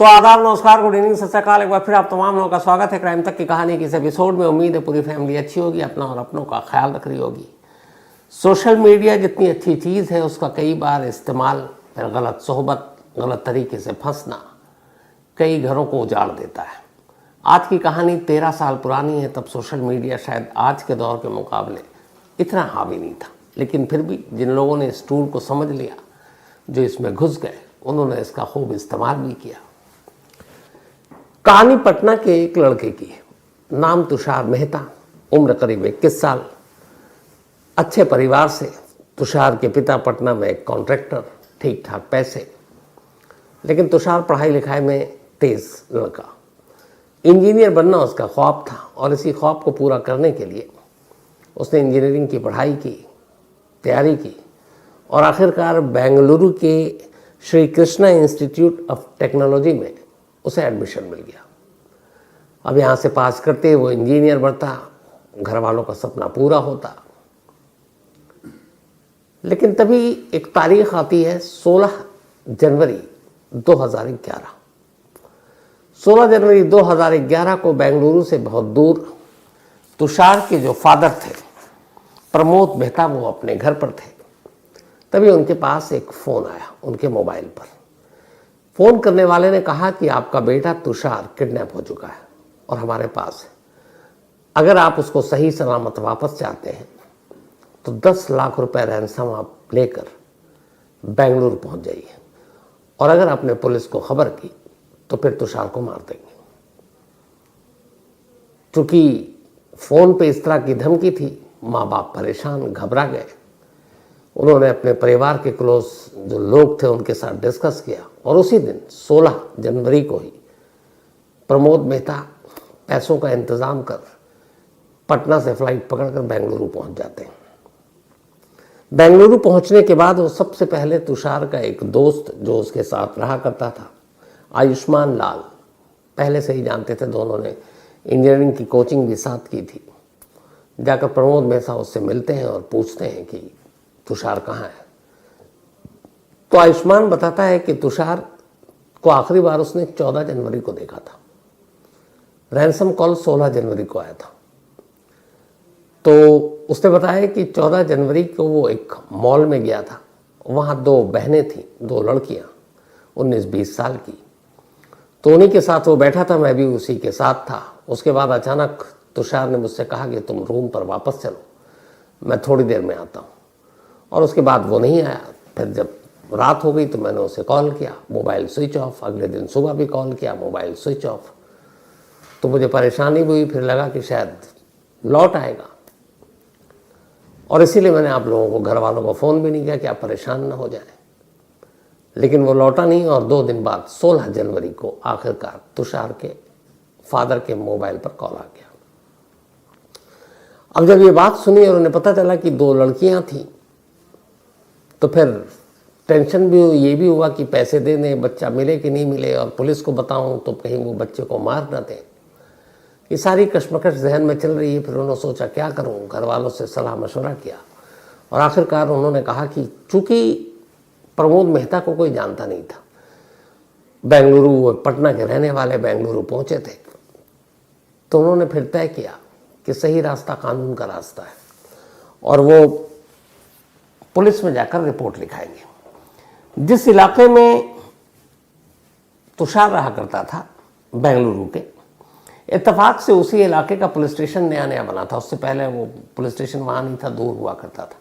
तो आदाब, नमस्कार, गुड इवनिंग, सत श्री अकाल। एक बार फिर आप तमाम लोगों का स्वागत है क्राइम तक की कहानी के इस एपिसोड में। उम्मीद है पूरी फैमिली अच्छी होगी, अपना और अपनों का ख्याल रख रही होगी। सोशल मीडिया जितनी अच्छी चीज़ है उसका कई बार इस्तेमाल, फिर गलत सोहबत, गलत तरीके से फंसना कई घरों को उजाड़ देता है। आज की कहानी 13 साल पुरानी है। तब सोशल मीडिया शायद आज के दौर के मुकाबले इतना हावी नहीं था, लेकिन फिर भी जिन लोगों ने इस टूल को समझ लिया, जो इसमें घुस गए, उन्होंने इसका खूब इस्तेमाल भी किया। कहानी पटना के एक लड़के की है, नाम तुषार मेहता, उम्र करीब 21 साल, अच्छे परिवार से। तुषार के पिता पटना में एक कॉन्ट्रैक्टर, ठीक ठाक पैसे, लेकिन तुषार पढ़ाई लिखाई में तेज लड़का। इंजीनियर बनना उसका ख्वाब था और इसी ख्वाब को पूरा करने के लिए उसने इंजीनियरिंग की पढ़ाई की, तैयारी की और आखिरकार बेंगलुरु के Shri Krishna institute of technology में उसे एडमिशन मिल गया। अब यहाँ से पास करते वो इंजीनियर बनता, घर वालों का सपना पूरा होता। लेकिन तभी एक तारीख आती है 16 जनवरी 2011। 16 जनवरी 2011 को बेंगलुरु से बहुत दूर तुषार के जो फादर थे, प्रमोद मेहता, वो अपने घर पर थे। तभी उनके पास एक फ़ोन आया उनके मोबाइल पर। फ़ोन करने वाले ने कहा कि आपका बेटा तुषार किडनैप हो चुका है और हमारे पास है। अगर आप उसको सही सलामत वापस चाहते हैं तो 10 लाख रुपए रैंसम आप लेकर बेंगलुरु पहुंच जाइए, और अगर आपने पुलिस को खबर की तो फिर तुषार को मार देंगे। चूंकि फ़ोन पे इस तरह की धमकी थी, माँ बाप परेशान, घबरा गए। उन्होंने अपने परिवार के क्लोज जो लोग थे उनके साथ डिस्कस किया और उसी दिन 16 जनवरी को ही प्रमोद मेहता पैसों का इंतज़ाम कर पटना से फ्लाइट पकड़कर बेंगलुरु पहुंच जाते हैं। बेंगलुरु पहुंचने के बाद वो सबसे पहले तुषार का एक दोस्त जो उसके साथ रहा करता था, आयुष्मान लाल, पहले से ही जानते थे, दोनों ने इंजीनियरिंग की कोचिंग भी साथ की थी। जाकर प्रमोद मेहता उससे मिलते हैं और पूछते हैं कि तुषार कहाँ है। तो आयुष्मान बताता है कि तुषार को आखिरी बार उसने 14 जनवरी को देखा था। रैंसम कॉल 16 जनवरी को आया था। तो उसने बताया कि 14 जनवरी को वो एक मॉल में गया था। वहाँ 2 बहनें थीं, 2 लड़कियाँ 19-20 साल की। तो उन्हीं के साथ वो बैठा था, मैं भी उसी के साथ था। उसके बाद अचानक तुषार ने मुझसे कहा कि तुम रूम पर वापस चलो, मैं थोड़ी देर में आता हूँ। और उसके बाद वो नहीं आया। फिर जब रात हो गई तो मैंने उसे कॉल किया, मोबाइल स्विच ऑफ। अगले दिन सुबह भी कॉल किया, मोबाइल स्विच ऑफ। तो मुझे परेशानी हुई, फिर लगा कि शायद लौट आएगा, और इसीलिए मैंने आप लोगों को, घर वालों को फ़ोन भी नहीं किया कि आप परेशान ना हो जाएं। लेकिन वो लौटा नहीं और 2 दिन बाद 16 जनवरी को आखिरकार तुषार के फादर के मोबाइल पर कॉल आ गया। अब जब ये बात सुनी और उन्हें पता चला कि 2 लड़कियां थीं, तो फिर टेंशन भी हुई, ये भी हुआ कि पैसे देने, बच्चा मिले कि नहीं मिले, और पुलिस को बताऊं तो कहीं वो बच्चे को मार ना दें। ये सारी कश्मकश जहन में चल रही है। फिर उन्होंने सोचा क्या करूं, घर वालों से सलाह मशवरा किया और आखिरकार उन्होंने कहा कि चूंकि प्रमोद मेहता को कोई जानता नहीं था, बेंगलुरु, पटना के रहने वाले बेंगलुरु पहुंचे थे, तो उन्होंने फिर तय किया कि सही रास्ता कानून का रास्ता है और वो पुलिस में जाकर रिपोर्ट लिखाएंगे। जिस इलाके में तुषार रहा करता था, बेंगलुरु के, इत्तेफाक से उसी इलाके का पुलिस स्टेशन नया नया बना था। उससे पहले वो पुलिस स्टेशन वहाँ नहीं था, दूर हुआ करता था।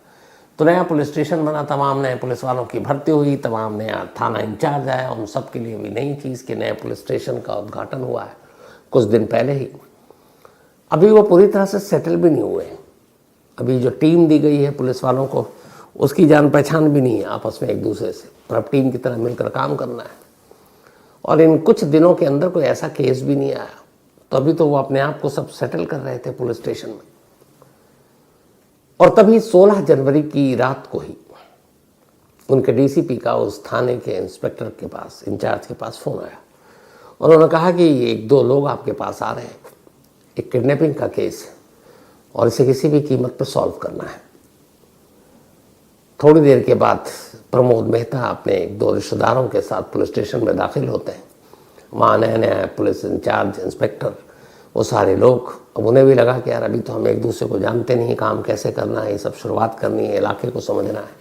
तो नया पुलिस स्टेशन बना, तमाम नए पुलिस वालों की भर्ती हुई, तमाम नया थाना इंचार्ज आया। उन सब के लिए भी नई चीज़ कि नए पुलिस स्टेशन का उद्घाटन हुआ है कुछ दिन पहले ही। अभी वो पूरी तरह से सेटल भी नहीं हुए। अभी जो टीम दी गई है पुलिस वालों को, उसकी जान पहचान भी नहीं है आपस में एक दूसरे से, पर अब टीम की तरह मिलकर काम करना है। और इन कुछ दिनों के अंदर कोई ऐसा केस भी नहीं आया, तो अभी तो वो अपने आप को सब सेटल कर रहे थे पुलिस स्टेशन में। और तभी 16 जनवरी की रात को ही उनके डीसीपी का उस थाने के इंस्पेक्टर के पास, इंचार्ज के पास फ़ोन आया। उन्होंने कहा कि 1-2 लोग आपके पास आ रहे हैं, एक किडनैपिंग का केस है और इसे किसी भी कीमत पर सॉल्व करना है। थोड़ी देर के बाद प्रमोद मेहता अपने 1-2 रिश्तेदारों के साथ पुलिस स्टेशन में दाखिल होते हैं। वहाँ नया नया पुलिस इंचार्ज, इंस्पेक्टर, वो सारे लोग। अब उन्हें भी लगा कि यार अभी तो हम एक दूसरे को जानते नहीं, काम कैसे करना है, ये सब शुरुआत करनी है, इलाके को समझना है।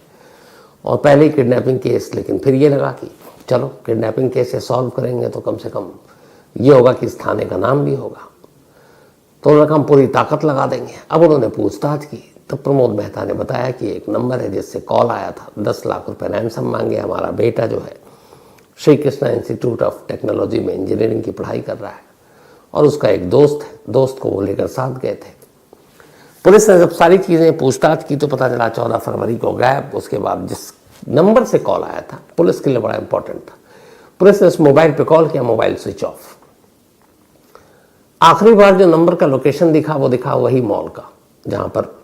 और पहले ही किडनैपिंग केस, लेकिन फिर ये लगा कि चलो किडनैपिंग केस सॉल्व करेंगे तो कम से कम ये होगा कि इस थाने का नाम भी होगा। तो उन्होंने कहा हम पूरी ताकत लगा देंगे। अब उन्होंने पूछताछ की तो प्रमोद मेहता ने बताया कि एक नंबर है जिससे कॉल आया था, 10 लाख रुपए रैंसम मांगे, हमारा बेटा जो है Shri Krishna institute of technology में इंजीनियरिंग की पढ़ाई कर रहा है और उसका एक दोस्त है, दोस्त को वो लेकर साथ गए थे। पुलिस ने जब सारी चीज़ें पूछताछ की तो पता चला 14 फरवरी को गायब। उसके बाद जिस नंबर से कॉल आया था, पुलिस के लिए बड़ा इंपॉर्टेंट था, पुलिस ने उस मोबाइल पे कॉल किया, मोबाइल स्विच ऑफ। आखिरी बार जो नंबर का लोकेशन दिखा वो दिखा वही मॉल का, जहां पर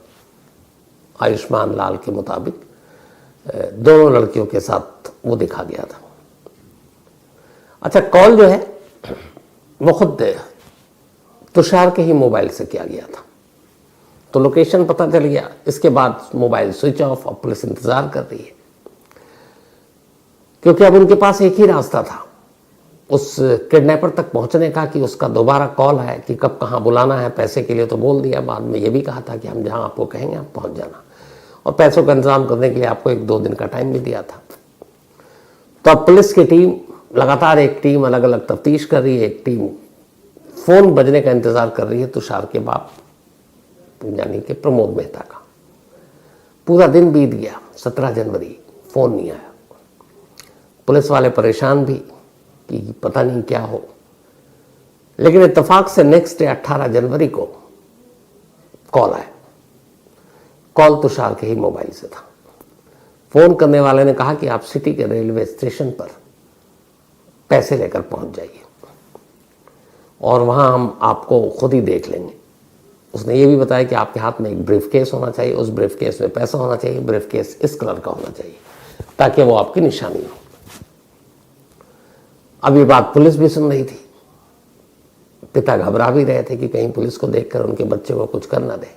आयुष्मान लाल के मुताबिक दोनों लड़कियों के साथ वो दिखा गया था। अच्छा, कॉल जो है वो खुद तुषार के ही मोबाइल से किया गया था, तो लोकेशन पता चल गया। इसके बाद मोबाइल स्विच ऑफ और पुलिस इंतजार कर रही है, क्योंकि अब उनके पास एक ही रास्ता था उस किडनैपर तक पहुंचने का कि उसका दोबारा कॉल आए कि कब कहाँ बुलाना है। पैसे के लिए तो बोल दिया, बाद में ये भी कहा था कि हम जहाँ आपको कहेंगे आप पहुंच जाना, और पैसों का इंतजाम करने के लिए आपको 1-2 दिन का टाइम भी दिया था। तो अब पुलिस की टीम लगातार, एक टीम अलग अलग तफ्तीश कर रही है, एक टीम फोन बजने का इंतजार कर रही है तुषार के बाप यानी कि प्रमोद मेहता का। पूरा दिन बीत गया, 17 जनवरी, फोन नहीं आया। पुलिस वाले परेशान भी कि पता नहीं क्या हो, लेकिन इत्तेफाक से नेक्स्ट डे 18 जनवरी को कॉल आया। कॉल तुषार के ही मोबाइल से था। फोन करने वाले ने कहा कि आप सिटी के रेलवे स्टेशन पर पैसे लेकर पहुंच जाइए और वहां हम आपको खुद ही देख लेंगे। उसने ये भी बताया कि आपके हाथ में एक ब्रीफ केस होना चाहिए, उस ब्रीफ केस में पैसा होना चाहिए, ब्रीफ केस इस कलर का होना चाहिए ताकि वो आपकी निशानी हो। अब ये बात पुलिस भी सुन रही थी। पिता घबरा भी रहे थे कि कहीं पुलिस को देखकर उनके बच्चे को कुछ कर ना दे।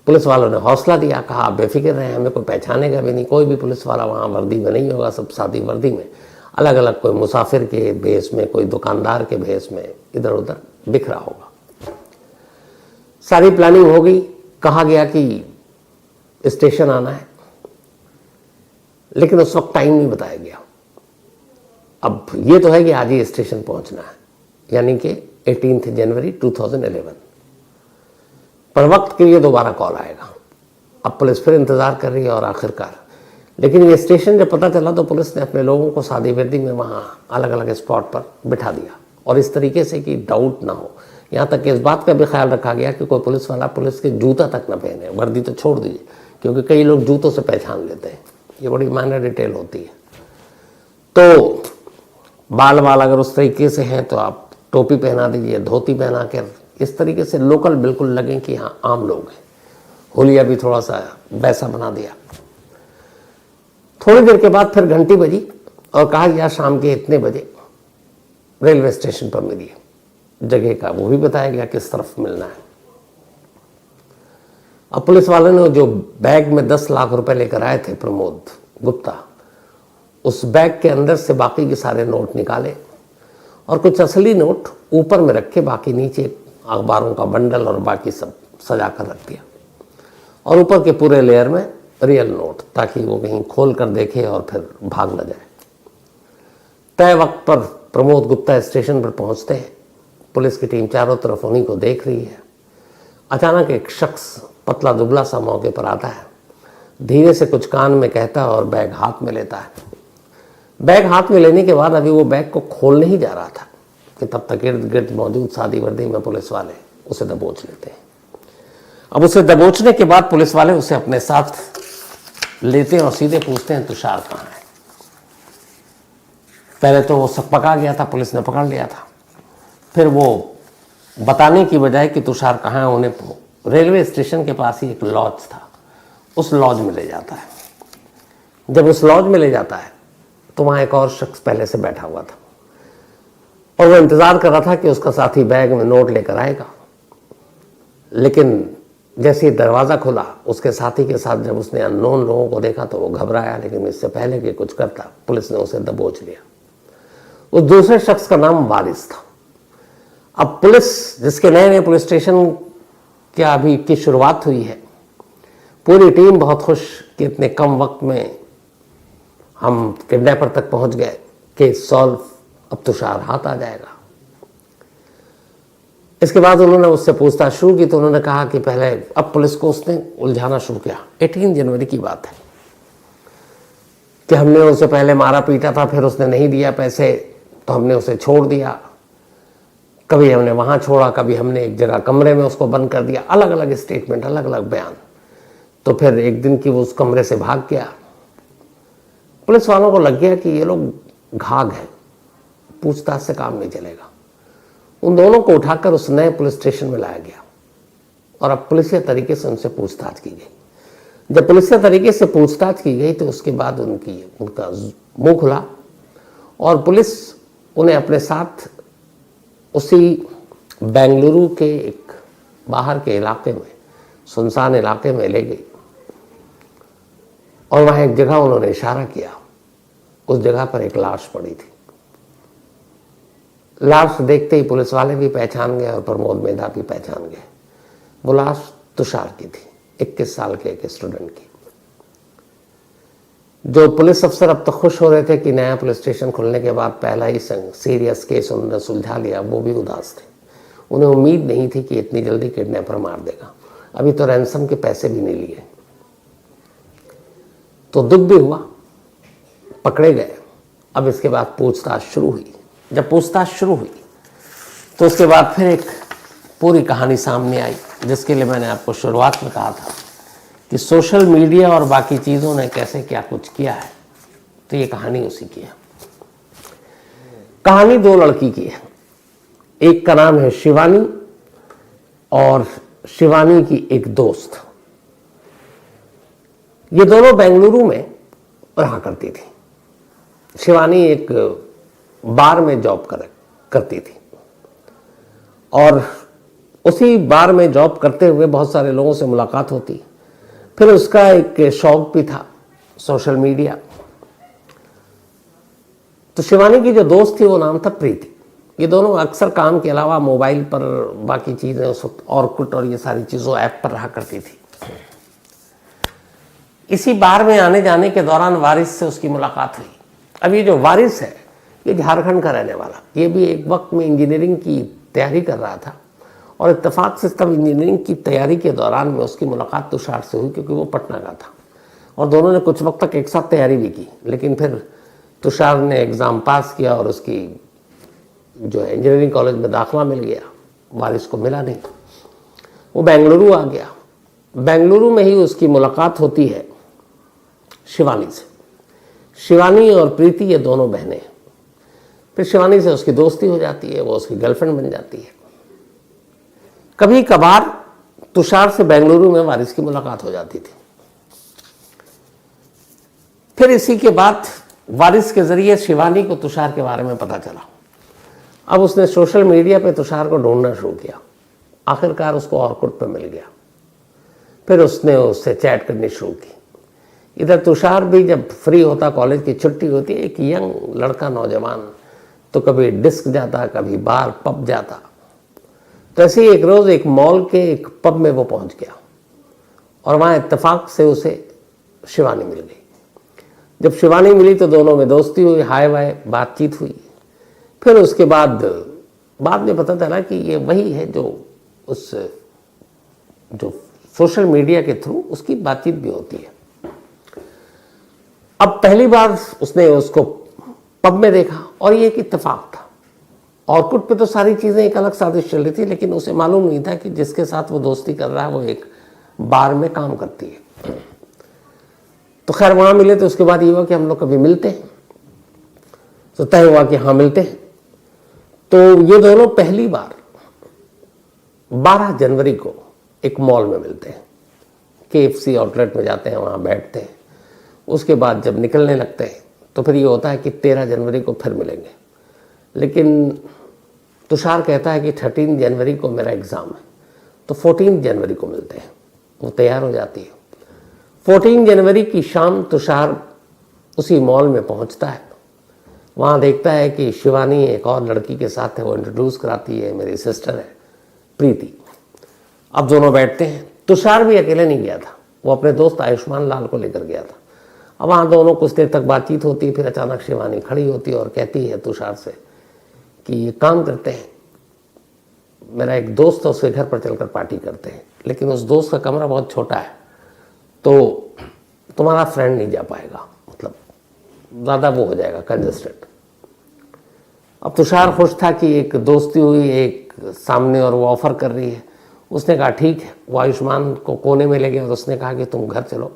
पुलिस वालों ने हौसला दिया, कहा आप बेफिक्र रहें, हमें कोई पहचानेगा भी नहीं, कोई भी पुलिस वाला वहाँ वर्दी में नहीं होगा, सब सादी वर्दी में, अलग अलग, कोई मुसाफिर के भेष में, कोई दुकानदार के भेष में इधर उधर बिखरा होगा। सारी प्लानिंग हो गई, कहा गया कि स्टेशन आना है, लेकिन उस वक्त टाइम नहीं बताया गया। अब ये तो है कि आज ही स्टेशन पहुंचना है, यानी कि 18 जनवरी 2011, पर वक्त के लिए दोबारा कॉल आएगा। अब पुलिस फिर इंतजार कर रही है और आखिरकार, लेकिन ये स्टेशन जब पता चला तो पुलिस ने अपने लोगों को सादी वर्दी में वहाँ अलग अलग स्पॉट पर बिठा दिया, और इस तरीके से कि डाउट ना हो। यहाँ तक कि इस बात का भी ख्याल रखा गया कि कोई पुलिस वाला पुलिस के जूता तक ना पहने, वर्दी तो छोड़ दीजिए, क्योंकि कई लोग जूतों से पहचान लेते हैं, ये बड़ी माइनर डिटेल होती है। तो बाल अगर उस तरीके से हैं तो आप टोपी पहना दीजिए, धोती पहना कर, इस तरीके से लोकल बिल्कुल लगें कि हाँ आम लोग हैं। होलिया भी थोड़ा सा वैसा बना दिया। थोड़ी देर के बाद फिर घंटी बजी और कहा गया शाम के इतने बजे रेलवे स्टेशन पर मिलिए। जगह का वो भी बताया गया किस तरफ मिलना है। अब पुलिस वाले ने जो बैग में 10 लाख रुपए लेकर आए थे प्रमोद गुप्ता, उस बैग के अंदर से बाकी के सारे नोट निकाले और कुछ असली नोट ऊपर में रखे, बाकी नीचे अखबारों का बंडल और बाकी सब सजा कर रख दिया, और ऊपर के पूरे लेयर में रियल नोट, ताकि वो कहीं खोल कर देखे और फिर भाग न जाए। तय वक्त पर प्रमोद गुप्ता स्टेशन पर पहुंचते हैं। पुलिस की टीम चारों तरफ उन्हीं को देख रही है। अचानक एक शख्स पतला दुबला सा मौके पर आता है, धीरे से कुछ कान में कहता है और बैग हाथ में लेता है। बैग हाथ में लेने के बाद अभी वो बैग को खोलने ही जा रहा था कि तब तक इर्द गिर्द मौजूद सादी वर्दी में पुलिस वाले उसे दबोच लेते हैं। अब उसे दबोचने के बाद पुलिस वाले उसे अपने साथ लेते हैं और सीधे पूछते हैं तुषार कहाँ है। पहले तो वो सब पका गया था, पुलिस ने पकड़ लिया था। फिर वो बताने की बजाय कि तुषार कहाँ है, उन्हें रेलवे स्टेशन के पास ही एक लॉज था, उस लॉज में ले जाता है। जब उस लॉज में ले जाता है तो वहाँ एक और शख्स पहले से बैठा हुआ था और वो इंतज़ार कर रहा था कि उसका साथी बैग में नोट लेकर आएगा। लेकिन जैसे ही दरवाज़ा खुला, उसके साथी के साथ जब उसने अननोन लोगों को देखा तो वो घबराया, लेकिन इससे पहले कि कुछ करता पुलिस ने उसे दबोच लिया। उस दूसरे शख्स का नाम वारिस था। अब पुलिस, जिसके नए नए पुलिस स्टेशन क्या अभी की शुरुआत हुई है, पूरी टीम बहुत खुश कि इतने कम वक्त में हम किडनैपर तक पहुंच गए, केस सॉल्व, अब तुषार हाथ आ जाएगा। इसके बाद उन्होंने उससे पूछताछ शुरू की तो उन्होंने कहा कि पहले, अब पुलिस को उसने उलझाना शुरू किया। 18 जनवरी की बात है कि हमने उसे पहले मारा पीटा था, फिर उसने नहीं दिया पैसे तो हमने उसे छोड़ दिया, कभी हमने वहां छोड़ा, कभी हमने एक जगह कमरे में उसको बंद कर दिया, अलग अलग स्टेटमेंट, अलग अलग बयान। तो फिर एक दिन की वो उस कमरे से भाग गया। पुलिस वालों को लग गया कि ये लोग घाघ है, पूछताछ से काम नहीं चलेगा। उन दोनों को उठाकर उस नए पुलिस स्टेशन में लाया गया और अब पुलिसिया तरीके से उनसे पूछताछ की गई। जब पुलिसिया तरीके से पूछताछ की गई तो उसके बाद उनका मुंह खुला और पुलिस उन्हें अपने साथ उसी बेंगलुरु के एक बाहर के इलाके में, सुनसान इलाके में ले गई और वहां एक जगह उन्होंने इशारा किया। उस जगह पर एक लाश पड़ी थी। लाश देखते ही पुलिस वाले भी पहचान गए और प्रमोद मेधा भी पहचान गए। वो लाश तुषार की थी, 21 साल के एक स्टूडेंट की। जो पुलिस अफसर अब तक खुश हो रहे थे कि नया पुलिस स्टेशन खुलने के बाद पहला ही सीरियस केस उन्होंने सुलझा लिया, वो भी उदास थे। उन्हें उम्मीद नहीं थी कि इतनी जल्दी किडनैपर मार देगा। अभी तो रैंसम के पैसे भी नहीं लिए, तो दुख भी हुआ, पकड़े गए। अब इसके बाद पूछताछ शुरू हुई। जब पूछताछ शुरू हुई तो उसके बाद फिर एक पूरी कहानी सामने आई, जिसके लिए मैंने आपको शुरुआत में कहा था कि सोशल मीडिया और बाकी चीज़ों ने कैसे क्या कुछ किया है। तो ये कहानी उसी की है। कहानी दो लड़की की है। एक का नाम है शिवानी और शिवानी की एक दोस्त। ये दोनों बेंगलुरु में रहा करती थी। शिवानी एक बार में जॉब करती थी और उसी बार में जॉब करते हुए बहुत सारे लोगों से मुलाकात होती। फिर उसका एक शौक भी था सोशल मीडिया। तो शिवानी की जो दोस्त थी वो नाम था प्रीति। ये दोनों अक्सर काम के अलावा मोबाइल पर बाकी चीज़ें उस वक्त ऑर्कुट और ये सारी चीज़ों ऐप पर रहा करती थी। इसी बार में आने जाने के दौरान वारिस से उसकी मुलाकात हुई। अब ये जो वारिस है ये झारखंड का रहने वाला, ये भी एक वक्त में इंजीनियरिंग की तैयारी कर रहा था और इत्तेफाक से तब इंजीनियरिंग की तैयारी के दौरान में उसकी मुलाकात तुषार से हुई, क्योंकि वो पटना का था और दोनों ने कुछ वक्त तक एक साथ तैयारी भी की। लेकिन फिर तुषार ने एग्ज़ाम पास किया और उसकी जो है इंजीनियरिंग कॉलेज में दाखिला मिल गया, वारिस को मिला नहीं। वो बेंगलुरु आ गया। बेंगलुरु में ही उसकी मुलाकात होती है शिवानी से। शिवानी और प्रीति ये दोनों बहनें हैं। फिर शिवानी से उसकी दोस्ती हो जाती है, वो उसकी गर्लफ्रेंड बन जाती है। कभी कभार तुषार से बेंगलुरु में वारिस की मुलाकात हो जाती थी। फिर इसी के बाद वारिस के जरिए शिवानी को तुषार के बारे में पता चला। अब उसने सोशल मीडिया पे तुषार को ढूंढना शुरू किया। आखिरकार उसको ऑर्कुट पे मिल गया। फिर उसने उससे चैट करनी शुरू की। इधर तुषार भी जब फ्री होता, कॉलेज की छुट्टी होती, एक यंग लड़का नौजवान, तो कभी डिस्क जाता, कभी बार पब जाता। तो ऐसे ही एक रोज़ एक मॉल के एक पब में वो पहुंच गया और वहाँ इत्तेफाक से उसे शिवानी मिल गई। जब शिवानी मिली तो दोनों में दोस्ती हुई, हाय वाय बातचीत हुई। फिर उसके बाद में पता चला कि ये वही है जो सोशल मीडिया के थ्रू उसकी बातचीत भी होती है। अब पहली बार उसने उसको पब में देखा और ये एक इत्तेफाक था। ऑर्कुट पे तो सारी चीज़ें एक अलग साजिश चल रही थी, लेकिन उसे मालूम नहीं था कि जिसके साथ वो दोस्ती कर रहा है वो एक बार में काम करती है। तो खैर वहाँ मिले तो उसके बाद ये हुआ कि हम लोग कभी मिलते हैं। तो तय हुआ कि हाँ मिलते हैं। तो ये दोनों पहली बार 12 जनवरी को एक मॉल में मिलते हैं। KFC आउटलेट में जाते हैं, वहाँ बैठते हैं। उसके बाद जब निकलने लगते हैं तो फिर ये होता है कि 13 जनवरी को फिर मिलेंगे। लेकिन तुषार कहता है कि 13 जनवरी को मेरा एग्ज़ाम है, तो 14 जनवरी को मिलते हैं। वो तैयार हो जाती है। 14 जनवरी की शाम तुषार उसी मॉल में पहुंचता है। वहाँ देखता है कि शिवानी एक और लड़की के साथ है, वो इंट्रोड्यूस कराती है, मेरी सिस्टर है प्रीति। अब दोनों बैठते हैं। तुषार भी अकेले नहीं गया था, वो अपने दोस्त आयुष्मान लाल को लेकर गया था। अब वहाँ दोनों कुछ देर तक बातचीत होती, फिर अचानक शिवानी खड़ी होती और कहती है तुषार से कि ये काम करते हैं, मेरा एक दोस्त है, उसके घर पर चलकर पार्टी करते हैं, लेकिन उस दोस्त का कमरा बहुत छोटा है, तो तुम्हारा फ्रेंड नहीं जा पाएगा, मतलब ज़्यादा वो हो जाएगा कंजस्टेड। अब तुषार खुश था कि एक दोस्ती हुई एक सामने और वो ऑफ़र कर रही है। उसने कहा ठीक है। वो आयुष्मान को कोने में ले गया और उसने कहा कि तुम घर चलो,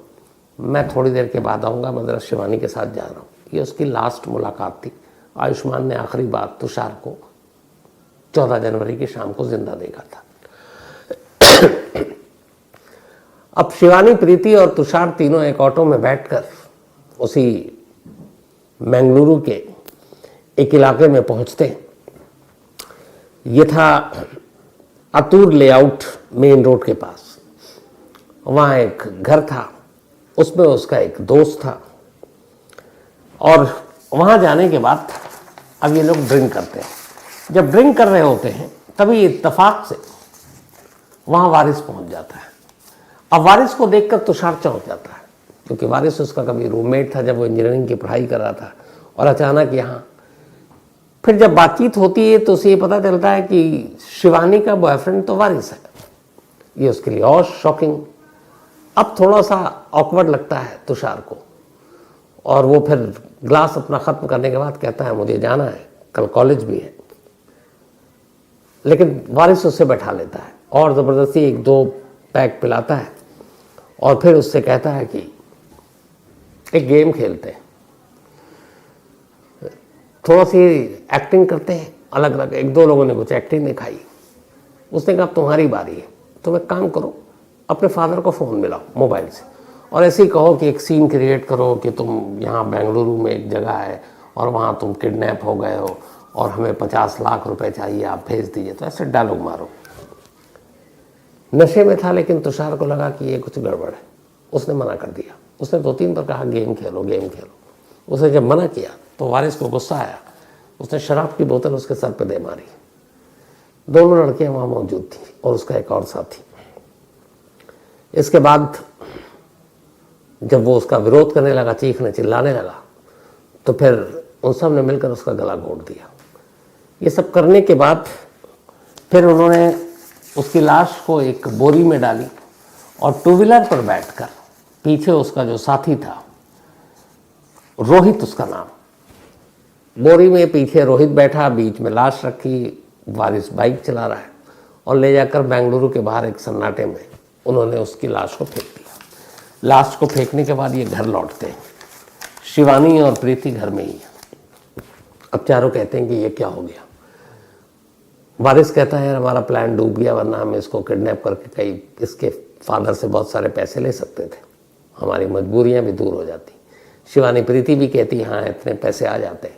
मैं थोड़ी देर के बाद आऊँगा, मैं ज़रा शिवानी के साथ जा रहा हूँ। ये उसकी लास्ट मुलाकात थी। आयुष्मान ने आखिरी बार तुषार को 14 जनवरी की शाम को जिंदा देखा था। अब शिवानी, प्रीति और तुषार तीनों एक ऑटो में बैठकर उसी बेंगलुरु के एक इलाके में पहुंचते। ये था अतुर लेआउट मेन रोड के पास। वहाँ एक घर था, उसमें उसका एक दोस्त था। और वहाँ जाने के बाद अब ये लोग ड्रिंक करते हैं। जब ड्रिंक कर रहे होते हैं तभी इत्तेफाक से वहाँ वारिस पहुँच जाता है। अब वारिस को देखकर तुषार चौंक जाता है, क्योंकि वारिस उसका कभी रूममेट था जब वो इंजीनियरिंग की पढ़ाई कर रहा था, और अचानक यहाँ। फिर जब बातचीत होती है तो उसे ये पता चलता है कि शिवानी का बॉयफ्रेंड तो वारिस है। ये उसके लिए और शॉकिंग। अब थोड़ा सा ऑकवर्ड लगता है तुषार को, और वो फिर ग्लास अपना ख़त्म करने के बाद कहता है मुझे जाना है, कल कॉलेज भी है। लेकिन वारिस उससे बैठा लेता है और ज़बरदस्ती 1-2 पैक पिलाता है, और फिर उससे कहता है कि एक गेम खेलते हैं, थोड़ा सी एक्टिंग करते हैं अलग अलग। 1-2 लोगों ने कुछ एक्टिंग दिखाई। उसने कहा तुम्हारी बारी है, तुम एक काम करो, अपने फादर को फ़ोन मिलाओ मोबाइल से, और ऐसे ही कहो कि एक सीन क्रिएट करो कि तुम यहाँ बेंगलुरु में एक जगह है और वहाँ तुम किडनैप हो गए हो और हमें 50 लाख रुपए चाहिए, आप भेज दीजिए। तो ऐसे डायलॉग मारो। नशे में था, लेकिन तुषार को लगा कि ये कुछ गड़बड़ है। उसने मना कर दिया। उसने 2-3 बार कहा गेम खेलो गेम खेलो। उसने जब मना किया तो वारिस को गुस्सा आया। उसने शराब की बोतल उसके सर पे दे मारी। दोनों लड़कियां वहाँ मौजूद थी और उसका एक और साथी। इसके बाद जब वो उसका विरोध करने लगा, चीखने चिल्लाने लगा, तो फिर उन सब ने मिलकर उसका गला घोट दिया। ये सब करने के बाद फिर उन्होंने उसकी लाश को एक बोरी में डाली और 2 व्हीलर पर बैठकर पीछे उसका जो साथी था, रोहित उसका नाम, बोरी में पीछे रोहित बैठा, बीच में लाश रखी, वारिस बाइक चला रहा है, और ले जाकर बेंगलुरु के बाहर एक सन्नाटे में उन्होंने उसकी लाश को फेंक दिया। लाश को फेंकने के बाद ये घर लौटते हैं। शिवानी और प्रीति घर में ही है। अब चारों कहते हैं कि ये क्या हो गया। वारिस कहता है यार हमारा प्लान डूब गया, वरना हम इसको किडनैप करके कहीं इसके फादर से बहुत सारे पैसे ले सकते थे, हमारी मजबूरियां भी दूर हो जाती। शिवानी, प्रीति भी कहती हाँ इतने पैसे आ जाते,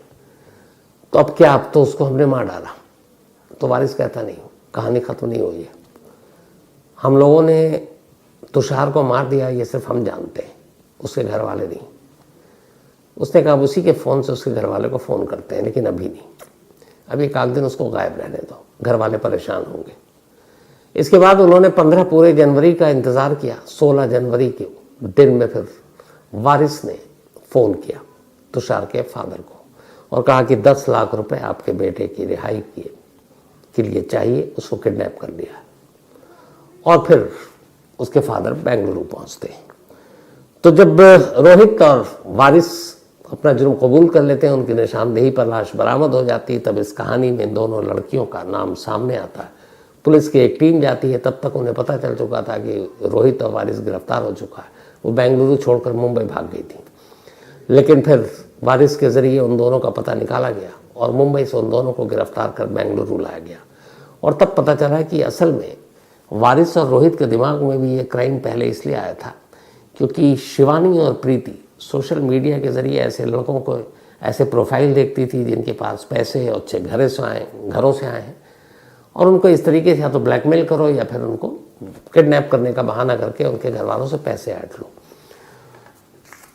तो अब क्या, अब तो उसको हमने मार डाला। तो वारिस कहता नहीं, कहानी ख़त्म नहीं हुई है। हम लोगों ने तुषार को मार दिया, ये सिर्फ हम जानते हैं, उसके घर वाले नहीं। उसने कहा उसी के फ़ोन से उसके घर वाले को फ़ोन करते हैं, लेकिन अभी नहीं, अभी 1 दिन उसको गायब रहने दो, घर वाले परेशान होंगे। इसके बाद उन्होंने 15 पूरे जनवरी का इंतज़ार किया। 16 जनवरी के दिन में फिर वारिस ने फ़ोन किया तुषार के फादर को और कहा कि 10 लाख रुपए आपके बेटे की रिहाई के लिए चाहिए, उसको किडनैप कर लिया। और फिर उसके फादर बेंगलुरु पहुंचते हैं। तो जब रोहित और वारिस अपना जुर्म कबूल कर लेते हैं, उनकी निशानदेही पर लाश बरामद हो जाती है, तब इस कहानी में इन दोनों लड़कियों का नाम सामने आता है। पुलिस की एक टीम जाती है। तब तक उन्हें पता चल चुका था कि रोहित और वारिस गिरफ्तार हो चुका है। वो बेंगलुरु छोड़कर मुंबई भाग गई थी, लेकिन फिर वारिस के ज़रिए उन दोनों का पता निकाला गया और मुंबई से उन दोनों को गिरफ्तार कर बेंगलुरु लाया गया। और तब पता चला कि असल में वारिस और रोहित के दिमाग में भी ये क्राइम पहले इसलिए आया था क्योंकि शिवानी और प्रीति सोशल मीडिया के ज़रिए ऐसे लड़कों को ऐसे प्रोफाइल देखती थी जिनके पास पैसे और अच्छे घरों से आए हैं, और उनको इस तरीके से या तो ब्लैकमेल करो या फिर उनको किडनैप करने का बहाना करके उनके घर वालों से पैसे ऐंठ लो।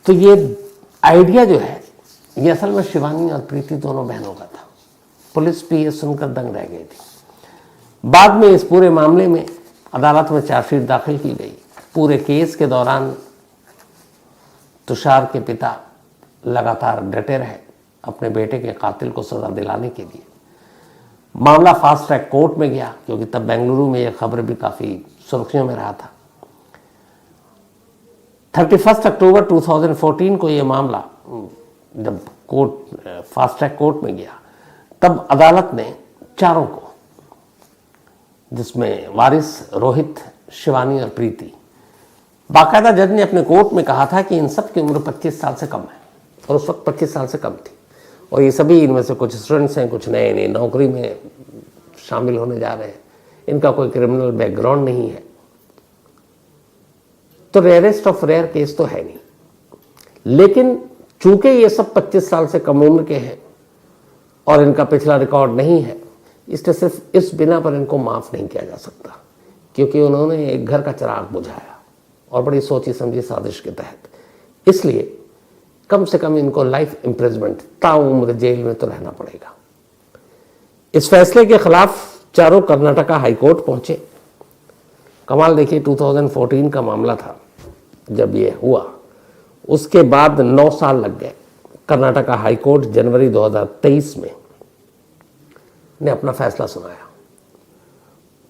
तो ये आइडिया जो है ये असल में शिवानी और प्रीति दोनों बहनों का था। पुलिस भी ये सुनकर दंग रह गई थी। बाद में इस पूरे मामले में अदालत में चार्जशीट दाखिल की गई। पूरे केस के दौरान तुषार के पिता लगातार डटे रहे अपने बेटे के कातिल को सजा दिलाने के लिए। मामला फास्ट ट्रैक कोर्ट में गया, क्योंकि तब बेंगलुरु में यह खबर भी काफ़ी सुर्खियों में रहा था। 31 अक्टूबर 2014 को यह मामला जब कोर्ट फास्ट ट्रैक कोर्ट में गया, तब अदालत ने चारों को, जिसमें वारिस, रोहित, शिवानी और प्रीति, बाकायदा जज ने अपने कोर्ट में कहा था कि इन सब की उम्र 25 साल से कम है, और उस वक्त 25 साल से कम थी। और ये सभी, इनमें से कुछ स्टूडेंट्स हैं, कुछ नए नए नौकरी में शामिल होने जा रहे हैं, इनका कोई क्रिमिनल बैकग्राउंड नहीं है, तो रेयरेस्ट ऑफ रेयर केस तो है नहीं। लेकिन चूंकि ये सब 25 साल से कम उम्र के हैं और इनका पिछला रिकॉर्ड नहीं है, इसलिए सिर्फ इस बिना पर इनको माफ़ नहीं किया जा सकता, क्योंकि उन्होंने एक घर का चिराग बुझाया और बड़ी सोची समझी साजिश के तहत। इसलिए कम से कम इनको लाइफ इम्प्रिजमेंट, ताउम्र जेल में तो रहना पड़ेगा। इस फैसले के खिलाफ चारों कर्नाटका हाईकोर्ट पहुंचे। कमाल देखिए, 2014 का मामला था जब ये हुआ, उसके बाद 9 साल लग गए। कर्नाटका हाईकोर्ट जनवरी 2023 में ने अपना फैसला सुनाया,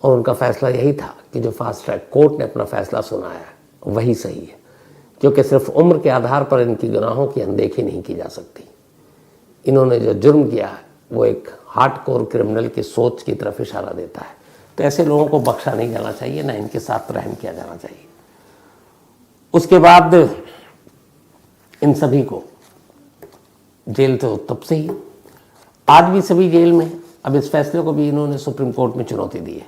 और उनका फैसला यही था कि जो फास्ट ट्रैक कोर्ट ने अपना फैसला सुनाया वही सही है, क्योंकि सिर्फ उम्र के आधार पर इनकी गुनाहों की अनदेखी नहीं की जा सकती। इन्होंने जो जुर्म किया है वो एक हार्डकोर क्रिमिनल की सोच की तरफ इशारा देता है। तो ऐसे लोगों को बख्शा नहीं जाना चाहिए, ना इनके साथ रहम किया जाना चाहिए। उसके बाद इन सभी को जेल तो तब से ही, आज भी सभी जेल में। अब इस फैसले को भी इन्होंने सुप्रीम कोर्ट में चुनौती दी है,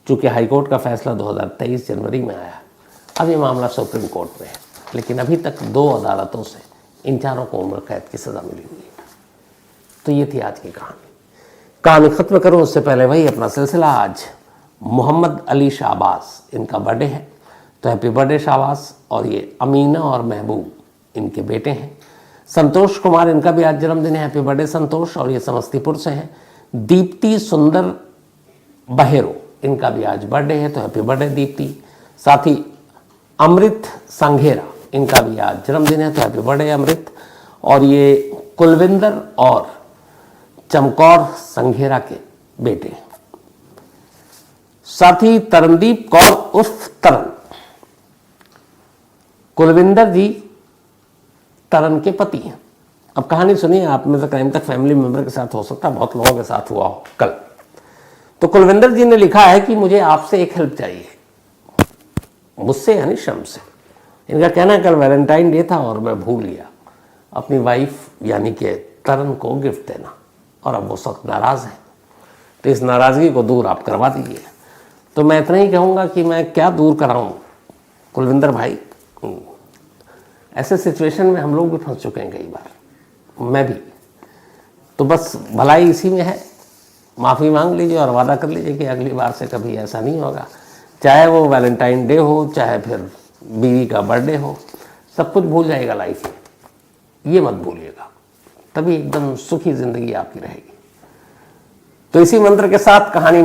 चूँकि हाईकोर्ट का फैसला 2023 जनवरी में आया। अब ये मामला सुप्रीम कोर्ट में है, लेकिन अभी तक 2 अदालतों से इन चारों को उम्र कैद की सज़ा मिली हुई है। तो ये थी आज की कहानी ख़त्म करूँ उससे पहले वही अपना सिलसिला। आज मोहम्मद अली शाहबाज, इनका बर्थडे है, तो हैप्पी बर्थडे शाहबाज। और ये अमीना और महबूब इनके बेटे हैं। संतोष कुमार, इनका भी आज जन्मदिन है, हैप्पी बर्थडे संतोष, और ये समस्तीपुर से हैं। दीप्ति सुंदर बहेरो, इनका भी आज बर्थडे है, तो हैप्पी बर्थडे दीप्ति। साथ ही अमृत संघेरा, इनका भी आज जन्मदिन है, तो हैप्पी बर्थडे अमृत। और ये कुलविंदर और चमकौर संघेरा के बेटे हैं। साथ ही तरनदीप कौर उर्फ तरन, कुलविंदर जी तरन के पति हैं। अब कहानी सुनिए, आप में से कहीं तक फैमिली मेंबर के साथ हो सकता है, बहुत लोगों के साथ हुआ हो कल। तो कुलविंदर जी ने लिखा है कि मुझे आपसे एक हेल्प चाहिए, मुझसे यानी शम से। इनका कहना है कल वैलेंटाइन डे था और मैं भूल गया अपनी वाइफ यानी कि तरन को गिफ्ट देना, और अब वो सख्त नाराज़ है, तो इस नाराज़गी को दूर आप करवा दीजिए। तो मैं इतना ही कहूँगा कि मैं क्या दूर कराऊँ कुलविंदर भाई, ऐसे सिचुएशन में हम लोग भी फंस चुके हैं कई बार, मैं भी। तो बस भलाई इसी में है, माफ़ी मांग लीजिए और वादा कर लीजिए कि अगली बार से कभी ऐसा नहीं होगा। चाहे वो वैलेंटाइन डे हो, चाहे फिर बीवी का बर्थडे हो, सब कुछ भूल जाएगा लाइफ में, ये मत भूलिएगा, तभी एकदम सुखी ज़िंदगी आपकी रहेगी। तो इसी मंत्र के साथ कहानी